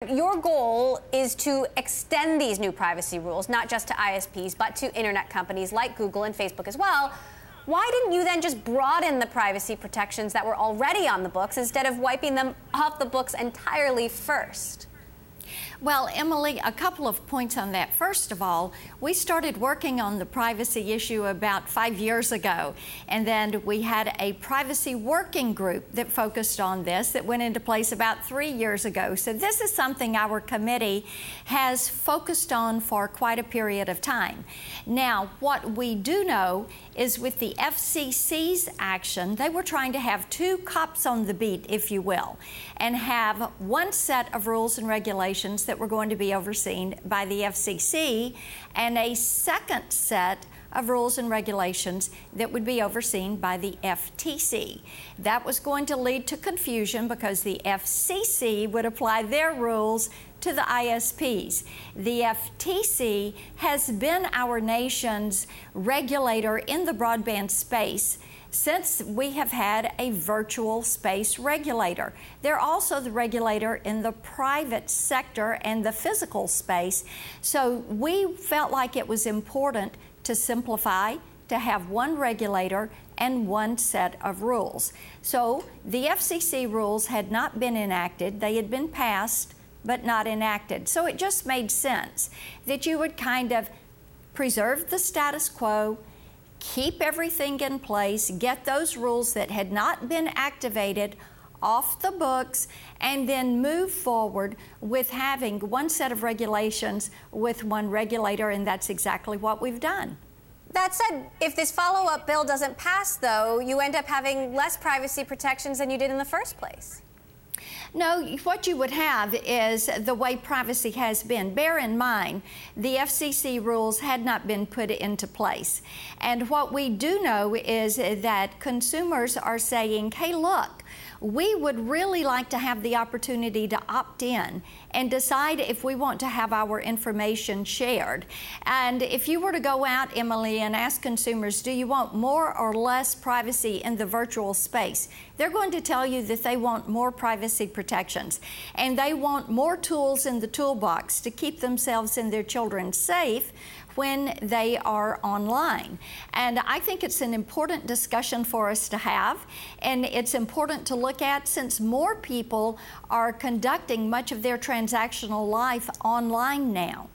Your goal is to extend these new privacy rules, not just to ISPs, but to internet companies like Google and Facebook as well. Why didn't you then just broaden the privacy protections that were already on the books instead of wiping them off the books entirely first? Well, Emily, a couple of points on that. First of all, we started working on the privacy issue about 5 years ago, and then we had a privacy working group that focused on this that went into place about 3 years ago. So this is something our committee has focused on for quite a period of time. Now, what we do know is with the FCC's action, they were trying to have two cops on the beat, if you will, and have one set of rules and regulations that were going to be overseen by the FCC and a second set of rules and regulations that would be overseen by the FTC. That was going to lead to confusion because the FCC would apply their rules to the ISPs. The FTC has been our nation's regulator in the broadband space since we have had a virtual space regulator. They're also the regulator in the private sector and the physical space. So we felt like it was important to simplify, to have one regulator and one set of rules. So the FCC rules had not been enacted. They had been passed, but not enacted. So it just made sense that you would kind of preserve the status quo, keep everything in place, get those rules that had not been activated off the books, and then move forward with having one set of regulations with one regulator, and that's exactly what we've done. That said, if this follow-up bill doesn't pass, though, you end up having less privacy protections than you did in the first place. No, what you would have is the way privacy has been. Bear in mind, the FCC rules had not been put into place. And what we do know is that consumers are saying, hey, look, we would really like to have the opportunity to opt in and decide if we want to have our information shared. And if you were to go out, Emily, and ask consumers, do you want more or less privacy in the virtual space? They're going to tell you that they want more privacy protections, and they want more tools in the toolbox to keep themselves and their children safe when they are online. And I think it's an important discussion for us to have, and it's important to look at since more people are conducting much of their transactional life online now.